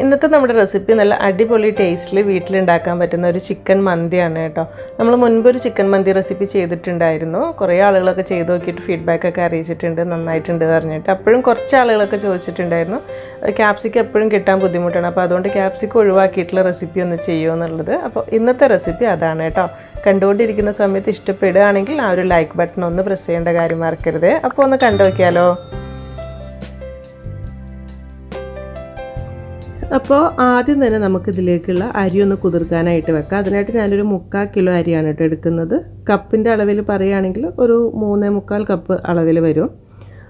ഇന്നത്തെ നമ്മുടെ റെസിപ്പി നല്ല അടിപൊളി ടേസ്റ്റിൽ വീട്ടിലുണ്ടാക്കാൻ പറ്റുന്ന ഒരു ചിക്കൻ മന്തിയാണ് കേട്ടോ. നമ്മൾ മുൻപൊരു ചിക്കൻ മന്തി റെസിപ്പി ചെയ്തിട്ടുണ്ടായിരുന്നു. കുറേ ആളുകളൊക്കെ ചെയ്ത് നോക്കിയിട്ട് ഫീഡ്ബാക്കൊക്കെ അറിയിച്ചിട്ടുണ്ട്, നന്നായിട്ടുണ്ട് പറഞ്ഞിട്ട്. അപ്പോഴും കുറച്ച് ആളുകളൊക്കെ ചോദിച്ചിട്ടുണ്ടായിരുന്നു ക്യാപ്സിക്കം എപ്പോഴും കിട്ടാൻ ബുദ്ധിമുട്ടാണ്, അപ്പോൾ അതുകൊണ്ട് ക്യാപ്സിക്കം ഒഴിവാക്കിയിട്ടുള്ള റെസിപ്പി ഒന്ന് ചെയ്യുമോ എന്നുള്ളത്. അപ്പോൾ ഇന്നത്തെ റെസിപ്പി അതാണ് കേട്ടോ. കണ്ടുകൊണ്ടിരിക്കുന്ന സമയത്ത് ഇഷ്ടപ്പെടുകയാണെങ്കിൽ ആ ഒരു ലൈക്ക് ബട്ടൺ ഒന്ന് പ്രസ് ചെയ്യേണ്ട കാര്യം മറക്കരുത്. അപ്പോൾ ഒന്ന് കണ്ടു നോക്കിയാലോ. അപ്പോൾ ആദ്യം തന്നെ നമുക്കിതിലേക്കുള്ള അരി ഒന്ന് കുതിർക്കാനായിട്ട് വെക്കാം. അതിനായിട്ട് ഞാനൊരു 3/4 കിലോ അരിയാണ് കേട്ടോ എടുക്കുന്നത്. കപ്പിൻ്റെ അളവിൽ പറയുകയാണെങ്കിൽ ഒരു 3.25 കപ്പ് അളവിൽ വരും.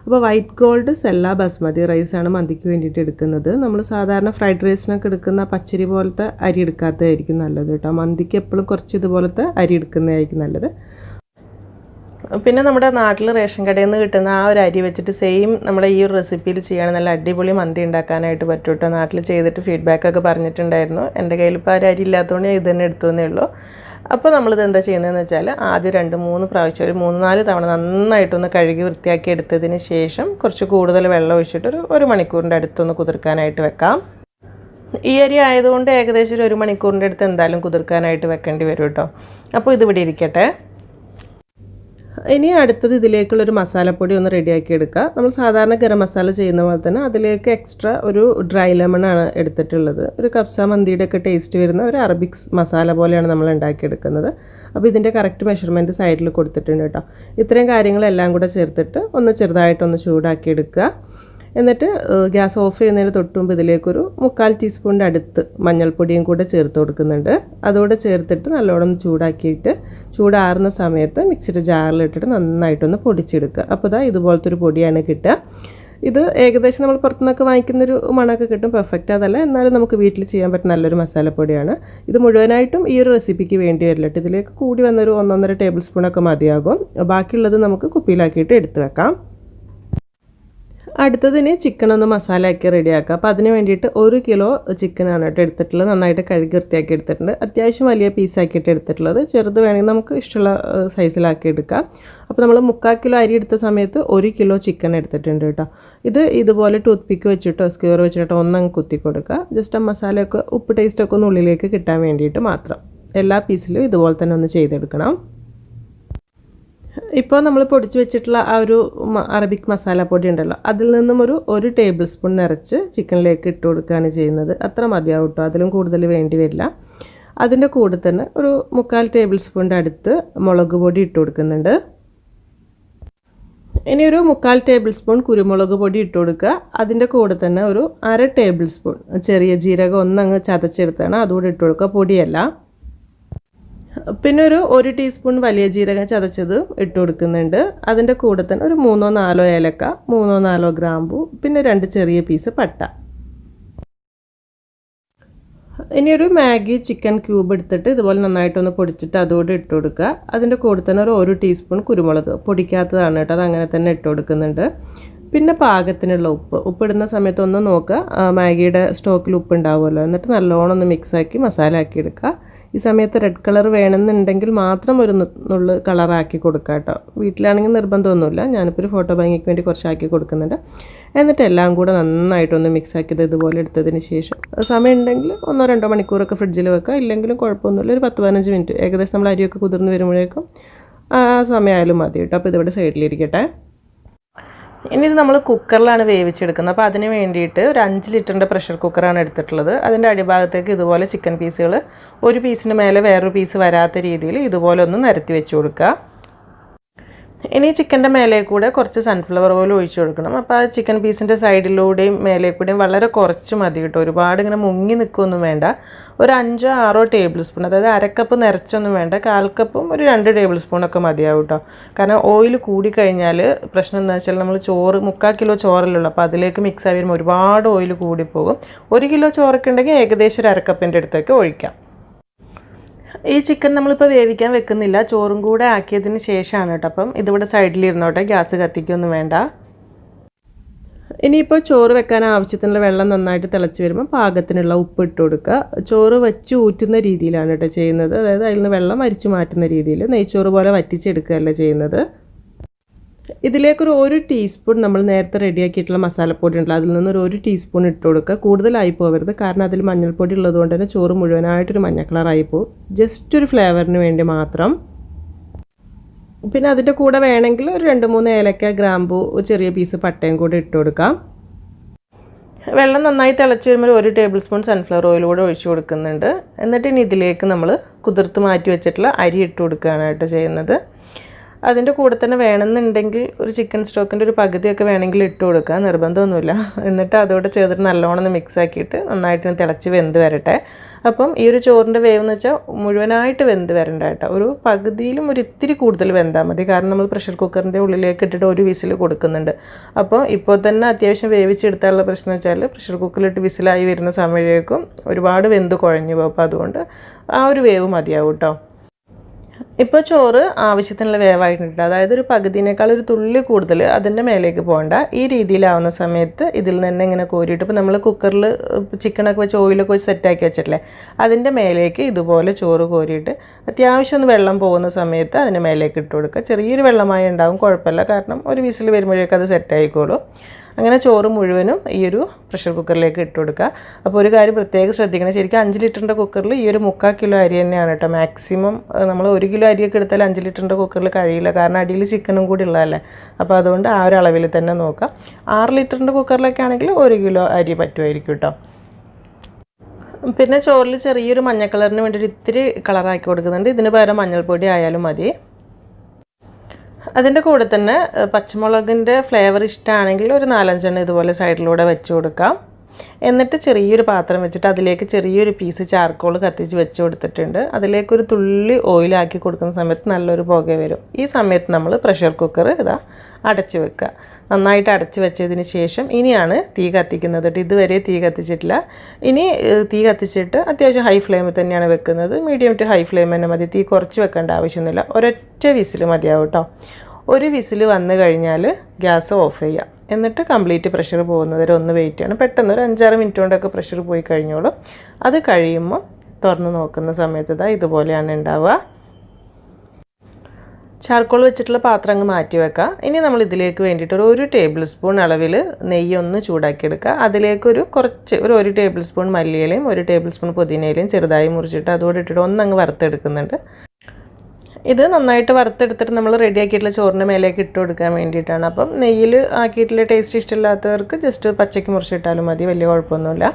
അപ്പോൾ വൈറ്റ് ഗോൾഡ് സെല്ല ബസ്മതി റൈസാണ് മന്തിക്ക് വേണ്ടിയിട്ട് എടുക്കുന്നത്. നമ്മൾ സാധാരണ ഫ്രൈഡ് റൈസിനൊക്കെ എടുക്കുന്ന പച്ചരി പോലത്തെ അരി എടുക്കാത്തതായിരിക്കും നല്ലത് കേട്ടോ. മന്തിക്ക് എപ്പോഴും കുറച്ച് ഇതുപോലത്തെ അരി എടുക്കുന്നതായിരിക്കും നല്ലത്. പിന്നെ നമ്മുടെ നാട്ടിൽ റേഷൻ കടയിൽ നിന്ന് കിട്ടുന്ന ആ ഒരു അരി വെച്ചിട്ട് സെയിം നമ്മുടെ ഈ ഒരു റെസിപ്പിയിൽ ചെയ്യുകയാണെങ്കിൽ നല്ല അടിപൊളി മന്തി ഉണ്ടാക്കാനായിട്ട് പറ്റും കേട്ടോ. നാട്ടിൽ ചെയ്തിട്ട് ഫീഡ്ബാക്കൊക്കെ പറഞ്ഞിട്ടുണ്ടായിരുന്നു. എൻ്റെ കയ്യിൽ ഇപ്പോൾ ആ ഒരു അരി ഇല്ലാത്തതുകൊണ്ട് ഞാൻ ഇത് തന്നെ എടുത്തുവെന്നേ ഉള്ളൂ. അപ്പോൾ നമ്മളിത് എന്താ ചെയ്യുന്നതെന്ന് വെച്ചാൽ ആദ്യം 2-3 പ്രാവശ്യം ഒരു 3-4 തവണ നന്നായിട്ടൊന്ന് കഴുകി വൃത്തിയാക്കി എടുത്തതിന് ശേഷം കുറച്ച് കൂടുതൽ വെള്ളം ഒഴിച്ചിട്ട് ഒരു മണിക്കൂറിൻ്റെ അടുത്തൊന്ന് കുതിർക്കാനായിട്ട് വെക്കാം. ഈ അരി ആയതുകൊണ്ട് ഏകദേശം ഒരു മണിക്കൂറിൻ്റെ അടുത്ത് എന്തായാലും കുതിർക്കാനായിട്ട് വെക്കേണ്ടി വരും കേട്ടോ. അപ്പോൾ ഇതിവിടെ ഇരിക്കട്ടെ. ഇനി അടുത്തത് ഇതിലേക്കുള്ളൊരു മസാലപ്പൊടി ഒന്ന് റെഡിയാക്കി എടുക്കുക. നമ്മൾ സാധാരണ ഗരം മസാല ചെയ്യുന്ന പോലെ തന്നെ അതിലേക്ക് എക്സ്ട്രാ ഒരു ഡ്രൈ ലെമണാണ് എടുത്തിട്ടുള്ളത്. ഒരു കബ്സ മന്തിയുടെ ഒക്കെ ടേസ്റ്റ് വരുന്ന ഒരു അറബിക് മസാല പോലെയാണ് നമ്മൾ ഉണ്ടാക്കിയെടുക്കുന്നത്. അപ്പോൾ ഇതിൻ്റെ കറക്റ്റ് മെഷർമെൻറ്റ് സൈഡിൽ കൊടുത്തിട്ടുണ്ട് കേട്ടോ. ഇത്രയും കാര്യങ്ങളെല്ലാം കൂടെ ചേർത്തിട്ട് ഒന്ന് ചെറുതായിട്ടൊന്ന് ചൂടാക്കി എടുക്കുക. എന്നിട്ട് ഗ്യാസ് ഓഫ് ചെയ്യുന്നതിന് തൊട്ട് മുമ്പ് ഇതിലേക്കൊരു 3/4 ടീസ്പൂണിൻ്റെ അടുത്ത് മഞ്ഞൾപ്പൊടിയും കൂടെ ചേർത്ത് കൊടുക്കുന്നുണ്ട്. അതോടെ ചേർത്തിട്ട് നല്ലോണം ചൂടാക്കിയിട്ട് ചൂടാറുന്ന സമയത്ത് മിക്സിയുടെ ജാറിലിട്ടിട്ട് നന്നായിട്ടൊന്ന് പൊടിച്ചെടുക്കുക. അപ്പോൾ ഇതാ ഇതുപോലത്തെ ഒരു പൊടിയാണ് കിട്ടുക. ഇത് ഏകദേശം നമ്മൾ പുറത്തുനിന്നൊക്കെ വാങ്ങിക്കുന്നൊരു മണമൊക്കെ കിട്ടും. പെർഫെക്റ്റ് അതല്ല, എന്നാലും നമുക്ക് വീട്ടിൽ ചെയ്യാൻ പറ്റുന്ന നല്ലൊരു മസാലപ്പൊടിയാണ്. ഇത് മുഴുവനായിട്ടും ഈ ഒരു റെസിപ്പിക്ക് വേണ്ടി വരില്ല കേട്ടോ. ഇതിലേക്ക് കൂടി വന്നൊരു 1-1.5 ടേബിൾ സ്പൂണൊക്കെ മതിയാകും. ബാക്കിയുള്ളത് നമുക്ക് കുപ്പിയിലാക്കിയിട്ട് എടുത്ത് വെക്കാം. അടുത്തതിന് ചിക്കൻ ഒന്ന് മസാലയാക്കി റെഡിയാക്കുക. അപ്പോൾ അതിന് വേണ്ടിയിട്ട് 1 കിലോ ചിക്കനാണ് കേട്ടോ എടുത്തിട്ടുള്ളത്. നന്നായിട്ട് കഴുകി വൃത്തിയാക്കി എടുത്തിട്ടുണ്ട്. അത്യാവശ്യം വലിയ പീസാക്കിയിട്ട് എടുത്തിട്ടുള്ളത്. ചെറുത് വേണമെങ്കിൽ നമുക്ക് ഇഷ്ടമുള്ള സൈസിലാക്കി എടുക്കാം. അപ്പോൾ നമ്മൾ 3/4 കിലോ അരി എടുത്ത സമയത്ത് 1 കിലോ ചിക്കൻ എടുത്തിട്ടുണ്ട് കേട്ടോ. ഇത് ഇതുപോലെ ടൂത്ത് പിക്ക് വെച്ചിട്ടോ സ്ക്യൂർ വെച്ചിട്ടോ ഒന്നങ്ങ് കുത്തി കൊടുക്കുക. ജസ്റ്റ് ആ മസാലയൊക്കെ ഉപ്പ് ടേസ്റ്റൊക്കെ ഒന്ന് ഉള്ളിലേക്ക് കിട്ടാൻ വേണ്ടിയിട്ട് മാത്രം. എല്ലാ പീസിലും ഇതുപോലെ തന്നെ ഒന്ന് ചെയ്തെടുക്കണം. ഇപ്പോൾ നമ്മൾ പൊടിച്ച് വെച്ചിട്ടുള്ള ആ ഒരു അറബിക് മസാലപ്പൊടി ഉണ്ടല്ലോ, അതിൽ നിന്നും ഒരു ടേബിൾ സ്പൂൺ നിറച്ച് ചിക്കനിലേക്ക് ഇട്ട് കൊടുക്കുകയാണ് ചെയ്യുന്നത്. അത്ര മതിയാവും കേട്ടോ, അതിലും കൂടുതൽ വേണ്ടി വരില്ല. അതിൻ്റെ കൂടെ തന്നെ ഒരു 3/4 ടേബിൾ സ്പൂണിൻ്റെ അടുത്ത് മുളക് പൊടി ഇട്ട് കൊടുക്കുന്നുണ്ട്. ഇനി ഒരു 3/4 ടേബിൾ സ്പൂൺ കുരുമുളക് പൊടി ഇട്ട് കൊടുക്കുക. അതിൻ്റെ കൂടെ തന്നെ ഒരു 1/2 ടേബിൾ സ്പൂൺ ചെറിയ ജീരകം ഒന്നങ്ങ് ചതച്ചെടുത്താണ് അതുകൂടെ ഇട്ട് കൊടുക്കുക, പൊടിയല്ല. പിന്നെ ഒരു 1 ടീസ്പൂൺ വലിയ ജീരകം ചതച്ചത് ഇട്ട് കൊടുക്കുന്നുണ്ട്. അതിൻ്റെ കൂടെ തന്നെ ഒരു 3-4 ഏലക്ക, 3-4 ഗ്രാമ്പു, പിന്നെ 2 ചെറിയ പീസ് പട്ട. ഇനിയൊരു മാഗി ചിക്കൻ ക്യൂബ് എടുത്തിട്ട് ഇതുപോലെ നന്നായിട്ടൊന്ന് പൊടിച്ചിട്ട് അതോടെ ഇട്ട് കൊടുക്കുക. അതിൻ്റെ കൂടെ തന്നെ ഒരു 1 ടീസ്പൂൺ കുരുമുളക് പൊടിക്കാത്തതാണ് കേട്ടോ, അത് അങ്ങനെ തന്നെ ഇട്ട് കൊടുക്കുന്നുണ്ട്. പിന്നെ പാകത്തിനുള്ള ഉപ്പിടുന്ന സമയത്ത് ഒന്ന് നോക്കുക, മാഗിയുടെ സ്റ്റോക്കിൽ ഉപ്പ് ഉണ്ടാവുമല്ലോ. എന്നിട്ട് നല്ലോണം ഒന്ന് മിക്സാക്കി മസാല ആക്കി എടുക്കുക. ഈ സമയത്ത് റെഡ് കളർ വേണമെന്നുണ്ടെങ്കിൽ മാത്രം ഒരു നുള്ളു കളറാക്കി കൊടുക്കുക കേട്ടോ. വീട്ടിലാണെങ്കിൽ നിർബന്ധമൊന്നുമില്ല. ഞാനിപ്പോൾ ഒരു ഫോട്ടോ ഭംഗിക്ക് വേണ്ടി കുറച്ചാക്കി കൊടുക്കുന്നുണ്ട്. എന്നിട്ട് എല്ലാം കൂടെ നന്നായിട്ടൊന്ന് മിക്സ് ആക്കിയത് ഇതുപോലെ എടുത്തതിന് ശേഷം സമയം ഉണ്ടെങ്കിൽ 1-2 മണിക്കൂറൊക്കെ ഫ്രിഡ്ജിൽ വെക്കുക. ഇല്ലെങ്കിലും കുഴപ്പമൊന്നുമില്ല, ഒരു 10-15 മിനിറ്റ് ഏകദേശം നമ്മൾ അരിയൊക്കെ കുതിർന്ന് വരുമ്പോഴേക്കും ആ സമയമായാലും മതി കേട്ടോ. അപ്പോൾ ഇതിവിടെ സൈഡിലിരിക്കട്ടെ. ഇനി ഇത് നമ്മൾ കുക്കറിലാണ് വേവിച്ചെടുക്കുന്നത്. അപ്പോൾ അതിന് വേണ്ടിയിട്ട് ഒരു 5 ലിറ്ററിൻ്റെ പ്രഷർ കുക്കറാണ് എടുത്തിട്ടുള്ളത്. അതിൻ്റെ അടിഭാഗത്തേക്ക് ഇതുപോലെ ചിക്കൻ പീസുകൾ ഒരു പീസിന് മേലെ വേറൊരു പീസ് വരാത്ത രീതിയിൽ ഇതുപോലെ ഒന്ന് നിരത്തി വെച്ച് കൊടുക്കുക. ഇനി ചിക്കൻ്റെ മേലെ കൂടെ കുറച്ച് സൺഫ്ലവർ ഓയിൽ ഒഴിച്ചു കൊടുക്കണം. അപ്പോൾ ആ ചിക്കൻ പീസിൻ്റെ സൈഡിലൂടെയും മേലെ കൂടെയും വളരെ കുറച്ച് മതി കേട്ടോ. ഒരുപാട് ഇങ്ങനെ മുങ്ങി നിൽക്കുകയൊന്നും വേണ്ട. ഒരു 5-6 ടേബിൾ സ്പൂൺ, അതായത് 1/2 കപ്പ് നിറച്ചൊന്നും വേണ്ട, 1/4 കപ്പും ഒരു 2 ടേബിൾ സ്പൂണൊക്കെ മതിയാവും കേട്ടോ. കാരണം ഓയിൽ കൂടിക്കഴിഞ്ഞാൽ പ്രശ്നം എന്താ വെച്ചാൽ നമ്മൾ 3/4 കിലോ ചോറല്ലുള്ളൂ, അപ്പോൾ അതിലേക്ക് മിക്സ് ആയി വരുമ്പോൾ ഒരുപാട് ഓയിൽ കൂടിപ്പോകും. 1 കിലോ ചോറൊക്കെ ഉണ്ടെങ്കിൽ ഏകദേശം ഒരു 1/2 കപ്പിൻ്റെ അടുത്തൊക്കെ ഒഴിക്കാം. ഈ ചിക്കൻ നമ്മളിപ്പോൾ വേവിക്കാൻ വെക്കുന്നില്ല, ചോറും കൂടെ ആക്കിയതിന് ശേഷമാണ് കേട്ടോ. അപ്പം ഇതിവിടെ സൈഡിലിരുന്നോട്ടെ, ഗ്യാസ് കത്തിക്കൊന്നും വേണ്ട. ഇനിയിപ്പോൾ ചോറ് വെക്കാൻ ആവശ്യത്തിനുള്ള വെള്ളം നന്നായിട്ട് തിളച്ച് വരുമ്പോൾ പാകത്തിനുള്ള ഉപ്പ് ഇട്ട് കൊടുക്കുക. ചോറ് വെച്ച് ഊറ്റുന്ന രീതിയിലാണ് കേട്ടോ ചെയ്യുന്നത്. അതായത് അതിൽ നിന്ന് വെള്ളം അരിച്ചു മാറ്റുന്ന രീതിയിൽ, നെയ്ച്ചോറ് പോലെ വറ്റിച്ചെടുക്കുകയല്ല ചെയ്യുന്നത്. ഇതിലേക്കൊരു 1 ടീസ്പൂൺ നമ്മൾ നേരത്തെ റെഡിയാക്കിയിട്ടുള്ള മസാലപ്പൊടി ഉണ്ടല്ലോ അതിൽ നിന്നൊരു 1 ടീസ്പൂൺ ഇട്ട് കൊടുക്കുക. കൂടുതലായി പോകരുത്, കാരണം അതിൽ മഞ്ഞൾപ്പൊടി ഉള്ളതുകൊണ്ട് തന്നെ ചോറ് മുഴുവനായിട്ടൊരു മഞ്ഞ കളറായി പോകും. ജസ്റ്റ് ഒരു ഫ്ലേവറിന് വേണ്ടി മാത്രം. പിന്നെ അതിൻ്റെ കൂടെ വേണമെങ്കിൽ ഒരു 2-3 ഏലക്ക, ഗ്രാമ്പൂ, ചെറിയ പീസ് പട്ടയും കൂടി ഇട്ട് കൊടുക്കാം. വെള്ളം നന്നായി തിളച്ച് വരുമ്പോൾ 1 ടേബിൾ സ്പൂൺ സൺഫ്ലവർ ഓയിൽ കൂടെ ഒഴിച്ചു കൊടുക്കുന്നുണ്ട്. എന്നിട്ട് ഇനി ഇതിലേക്ക് നമ്മൾ കുതിർത്ത് മാറ്റി വെച്ചിട്ടുള്ള അരി ഇട്ട് കൊടുക്കുകയാണ് ചെയ്യുന്നത്. അതിൻ്റെ കൂടെ തന്നെ വേണമെന്നുണ്ടെങ്കിൽ ഒരു ചിക്കൻ സ്റ്റോക്കിൻ്റെ ഒരു പകുതിയൊക്കെ വേണമെങ്കിൽ ഇട്ട് കൊടുക്കുക, നിർബന്ധമൊന്നുമില്ല. എന്നിട്ട് അതോടെ ചേർത്തിട്ട് നല്ലോണം ഒന്ന് മിക്സ് ആക്കിയിട്ട് നന്നായിട്ട് തിളച്ച് വെന്ത് വരട്ടെ. അപ്പം ഈ ഒരു ചോറിൻ്റെ വേവ് എന്ന് വെച്ചാൽ മുഴുവനായിട്ട് വെന്ത് വരണ്ട കേട്ടോ, ഒരു പകുതിയിലും ഒരു ഇത്തിരി കൂടുതൽ വെന്താൽ മതി. കാരണം നമ്മൾ പ്രഷർ കുക്കറിൻ്റെ ഉള്ളിലേക്ക് ഇട്ടിട്ട് 1 വിസിൽ കൊടുക്കുന്നുണ്ട്. അപ്പോൾ ഇപ്പോൾ തന്നെ അത്യാവശ്യം വേവിച്ചെടുത്താലുള്ള പ്രശ്നം വെച്ചാൽ പ്രഷർ കുക്കറിലിട്ട് വിസിലായി വരുന്ന സമയത്തേക്കും ഒരുപാട് വെന്ത് കുഴഞ്ഞു പോകും. അപ്പോൾ അതുകൊണ്ട് ആ ഒരു വേവ് മതിയാവും കേട്ടോ. ഇപ്പോൾ ചോറ് ആവശ്യത്തിനുള്ള വേവായിട്ടുണ്ട്, അതായത് ഒരു പകുതിനേക്കാൾ ഒരു തുള്ളി കൂടുതൽ അതിൻ്റെ മേലേക്ക് പോകണ്ട. ഈ രീതിയിലാവുന്ന സമയത്ത് ഇതിൽ നിന്ന് ഇങ്ങനെ കോരിയിട്ട്, ഇപ്പോൾ നമ്മൾ കുക്കറിൽ ചിക്കനൊക്കെ വെച്ച് ഓയിലൊക്കെ വെച്ച് സെറ്റാക്കി വെച്ചിട്ടില്ലേ, അതിൻ്റെ മേലേക്ക് ഇതുപോലെ ചോറ് കോരിയിട്ട് അത്യാവശ്യം ഒന്ന് വെള്ളം പോകുന്ന സമയത്ത് അതിൻ്റെ മേലേക്ക് ഇട്ട് കൊടുക്കുക. ചെറിയൊരു വെള്ളമായി ഉണ്ടാവും, കുഴപ്പമില്ല, കാരണം ഒരു വിസിൽ വരുമ്പോഴേക്കും അത് സെറ്റായിക്കോളും. അങ്ങനെ ചോറ് മുഴുവനും ഈ ഒരു പ്രഷർ കുക്കറിലേക്ക് ഇട്ട് കൊടുക്കുക. അപ്പോൾ ഒരു കാര്യം പ്രത്യേകം ശ്രദ്ധിക്കണം, ശരിക്കും 5 ലിറ്ററിൻ്റെ കുക്കറിൽ ഈ ഒരു 3/4 കിലോ അരി തന്നെയാണ് കേട്ടോ മാക്സിമം. നമ്മൾ 1 കിലോ അരിയൊക്കെ എടുത്താൽ 5 ലിറ്ററിൻ്റെ കുക്കറിൽ കഴിയില്ല, കാരണം അടിയിൽ ചിക്കനും കൂടി ഉള്ളതല്ലേ. അപ്പോൾ അതുകൊണ്ട് ആ ഒരു അളവിൽ തന്നെ നോക്കാം. 6 ലിറ്ററിൻ്റെ കുക്കറിലൊക്കെ ആണെങ്കിൽ 1 കിലോ അരി പറ്റുമായിരിക്കും കേട്ടോ. പിന്നെ ചോറിൽ ചെറിയൊരു മഞ്ഞ കളറിന് വേണ്ടി ഒരു ഇത്തിരി കളറാക്കി കൊടുക്കുന്നുണ്ട്. ഇതിന് പകരം മഞ്ഞൾപ്പൊടി ആയാലും മതി. അതിൻ്റെ കൂടെ തന്നെ പച്ചമുളകിൻ്റെ ഫ്ലേവർ ഇഷ്ടമാണെങ്കിൽ ഒരു 4-5 എണ്ണം ഇതുപോലെ സൈഡിലൂടെ വെച്ച് കൊടുക്കാം. എന്നിട്ട് ചെറിയൊരു പാത്രം വെച്ചിട്ട് അതിലേക്ക് ചെറിയൊരു പീസ് ചാർക്കോൾ കത്തിച്ച് വെച്ച് കൊടുത്തിട്ടുണ്ട്. അതിലേക്കൊരു തുള്ളി ഓയിലാക്കി കൊടുക്കുന്ന സമയത്ത് നല്ലൊരു പുക വരും. ഈ സമയത്ത് നമ്മൾ പ്രഷർ കുക്കർ അടച്ച് വെക്കുക. നന്നായിട്ട് അടച്ച് വെച്ചതിന് ശേഷം ഇനിയാണ് തീ കത്തിക്കുന്നത്. ഇതുവരെ തീ കത്തിച്ചിട്ടില്ല. ഇനി തീ കത്തിച്ചിട്ട് അത്യാവശ്യം ഹൈ ഫ്ലെയിമിൽ തന്നെയാണ് വെക്കുന്നത്. മീഡിയം ടു ഹൈ ഫ്ലെയിം തന്നെ മതി, തീ കുറച്ച് വെക്കേണ്ട ആവശ്യമൊന്നുമില്ല. ഒരൊറ്റ വിസിൽ മതിയാവും കേട്ടോ. 1 വിസിൽ വന്നു കഴിഞ്ഞാൽ ഗ്യാസ് ഓഫ് ചെയ്യുക. എന്നിട്ട് കംപ്ലീറ്റ് പ്രഷർ പോകുന്നത് വരെ ഒന്ന് വെയിറ്റ് ചെയ്യണം. പെട്ടെന്ന് ഒരു 5-6 മിനിറ്റ് കൊണ്ടൊക്കെ പ്രഷർ പോയി കഴിഞ്ഞോളും. അത് കഴിയുമ്പോൾ തുറന്ന് നോക്കുന്ന സമയത്ത് ഇതുപോലെയാണ് ഉണ്ടാവുക. ചാർക്കോൾ വെച്ചിട്ടുള്ള പാത്രം അങ്ങ് മാറ്റി വെക്കുക. ഇനി നമ്മൾ ഇതിലേക്ക് വേണ്ടിയിട്ട് ഒരു 1 ടേബിൾ സ്പൂൺ അളവിൽ നെയ്യ് ഒന്ന് ചൂടാക്കിയെടുക്കുക. അതിലേക്കൊരു കുറച്ച് ഒരു 1 ടേബിൾ സ്പൂൺ മല്ലിയിലയും 1 ടേബിൾ സ്പൂൺ പുതിനയിലയും ചെറുതായി മുറിച്ചിട്ട് അതോടെ ഇട്ടിട്ട് ഒന്നങ്ങ് വറുത്തെടുക്കുന്നുണ്ട്. ഇത് നന്നായിട്ട് വറുത്തെടുത്തിട്ട് നമ്മൾ റെഡിയാക്കിയിട്ടുള്ള ചോറിൻ്റെ മേലേക്ക് ഇട്ട് കൊടുക്കാൻ വേണ്ടിയിട്ടാണ്. അപ്പം നെയ്യിൽ ആക്കിയിട്ടുള്ള ടേസ്റ്റ് ഇഷ്ടമില്ലാത്തവർക്ക് ജസ്റ്റ് പച്ചയ്ക്ക് മുറിച്ചിട്ടാലും മതി, വലിയ കുഴപ്പമൊന്നുമില്ല.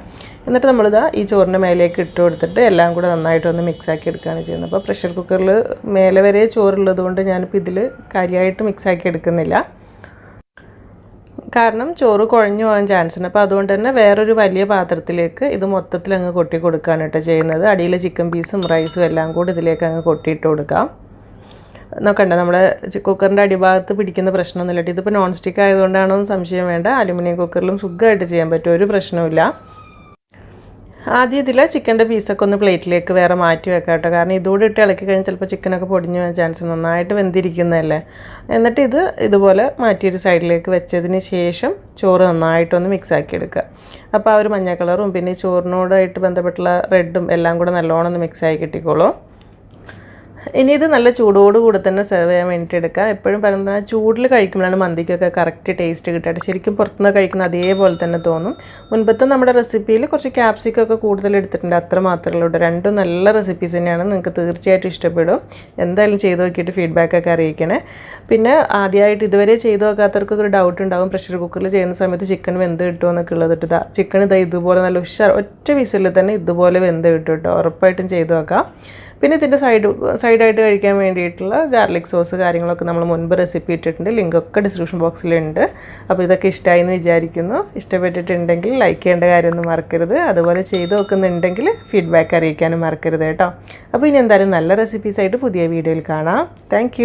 എന്നിട്ട് നമ്മളിതാ ഈ ചോറിൻ്റെ മേലേക്ക് ഇട്ട് കൊടുത്തിട്ട് എല്ലാം കൂടെ നന്നായിട്ടൊന്ന് മിക്സാക്കി എടുക്കുകയാണ് ചെയ്യുന്നത്. അപ്പോൾ പ്രഷർ കുക്കറിൽ മേലെ വരെ ചോറുള്ളത് കൊണ്ട് ഞാനിപ്പോൾ ഇതിൽ കാര്യമായിട്ട് മിക്സാക്കി എടുക്കുന്നില്ല, കാരണം ചോറ് കുഴഞ്ഞു പോകാൻ ചാൻസ് ഉണ്ട്. അപ്പോൾ അതുകൊണ്ട് തന്നെ വേറൊരു വലിയ പാത്രത്തിലേക്ക് ഇത് മൊത്തത്തിൽ അങ്ങ് കൊട്ടി കൊടുക്കുകയാണ് കേട്ടോ ചെയ്യുന്നത്. അടിയിൽ ചിക്കൻ പീസും റൈസും എല്ലാം കൂടി ഇതിലേക്ക് അങ്ങ് കൊട്ടിയിട്ട് കൊടുക്കാം. നോക്കണ്ട, നമ്മുടെ കുക്കറിൻ്റെ അടിഭാഗത്ത് പിടിക്കുന്ന പ്രശ്നമൊന്നുമില്ല. ഇതിപ്പോൾ നോൺ സ്റ്റിക്ക് ആയതുകൊണ്ടാണോ എന്ന് സംശയം വേണ്ട, അലുമിനിയം കുക്കറിലും സുഖമായിട്ട് ചെയ്യാൻ പറ്റും, ഒരു പ്രശ്നവുമില്ല. ആദ്യം ഇതിൽ ചിക്കൻ്റെ പീസൊക്കെ ഒന്ന് പ്ലേറ്റിലേക്ക് വേറെ മാറ്റി വെക്കാം കേട്ടോ, കാരണം ഇതുകൂടെ ഇട്ട് ഇളക്കി കഴിഞ്ഞാൽ ചിലപ്പോൾ ചിക്കനൊക്കെ പൊടിഞ്ഞു പോകാൻ ചാൻസ്, നന്നായിട്ട് വെന്തിരിക്കുന്നതല്ലേ. എന്നിട്ട് ഇതുപോലെ മാറ്റിയൊരു സൈഡിലേക്ക് വെച്ചതിന് ശേഷം ചോറ് നന്നായിട്ടൊന്ന് മിക്സാക്കി എടുക്കുക. അപ്പോൾ ആ ഒരു മഞ്ഞ കളറും പിന്നെ ഈ ചോറിനോടായിട്ട് ബന്ധപ്പെട്ടുള്ള റെഡും എല്ലാം കൂടെ നല്ലോണം ഒന്ന് മിക്സായി കിട്ടിക്കോളും. ഇനി ഇത് നല്ല ചൂടോടുകൂടെ തന്നെ സെർവ് ചെയ്യാൻ വേണ്ടിയിട്ട് എടുക്കുക. എപ്പോഴും പറയുന്നത് ചൂടിൽ കഴിക്കുമ്പോഴാണ് മന്തിക്കൊക്കെ കറക്റ്റ് ടേസ്റ്റ് കിട്ടുക. ശരിക്കും പുറത്തുനിന്ന് കഴിക്കുന്ന അതേപോലെ തന്നെ തോന്നും. മുൻപത്തെ നമ്മുടെ റെസിപ്പിയിൽ കുറച്ച് ക്യാപ്സിക്കൊക്കെ കൂടുതൽ എടുത്തിട്ടുണ്ട്, അത്ര മാത്രമേ ഉള്ളൂ. രണ്ടും നല്ല റെസിപ്പീസ് തന്നെയാണ്, നിങ്ങൾക്ക് തീർച്ചയായിട്ടും ഇഷ്ടപ്പെടും. എന്തായാലും ചെയ്ത് നോക്കിയിട്ട് ഫീഡ്ബാക്കൊക്കെ അറിയിക്കണേ. പിന്നെ ആദ്യമായിട്ട് ഇതുവരെ ചെയ്ത് നോക്കാത്തവർക്കൊക്കെ ഒരു ഡൗട്ട് ഉണ്ടാവും, പ്രഷർ കുക്കറിൽ ചെയ്യുന്ന സമയത്ത് ചിക്കൻ വെന്ത് കിട്ടുമോ എന്നൊക്കെ ഉള്ളത്. ചിക്കൻ ഇതുപോലെ നല്ല ഒറ്റ വിസിൽ തന്നെ ഇതുപോലെ വെന്ത് കിട്ടും കേട്ടോ, ഉറപ്പായിട്ടും ചെയ്ത് നോക്കാം. പിന്നെ ഇതിൻ്റെ സൈഡായിട്ട് കഴിക്കാൻ വേണ്ടിയിട്ടുള്ള ഗാർലിക് സോസ് കാര്യങ്ങളൊക്കെ നമ്മൾ മുൻപ് റെസിപ്പി ഇട്ടിട്ടുണ്ട്, ലിങ്കൊക്കെ ഡിസ്ക്രിപ്ഷൻ ബോക്സിലുണ്ട്. അപ്പോൾ ഇതൊക്കെ ഇഷ്ടമായി എന്ന് വിചാരിക്കുന്നു. ഇഷ്ടപ്പെട്ടിട്ടുണ്ടെങ്കിൽ ലൈക്ക് ചെയ്യേണ്ട കാര്യമൊന്നും മറക്കരുത്. അതുപോലെ ചെയ്ത് നോക്കുന്നുണ്ടെങ്കിൽ ഫീഡ്ബാക്ക് അറിയിക്കാനും മറക്കരുത് കേട്ടോ. അപ്പോൾ ഇനി എന്തായാലും നല്ല റെസിപ്പീസായിട്ട് പുതിയ വീഡിയോയിൽ കാണാം. താങ്ക്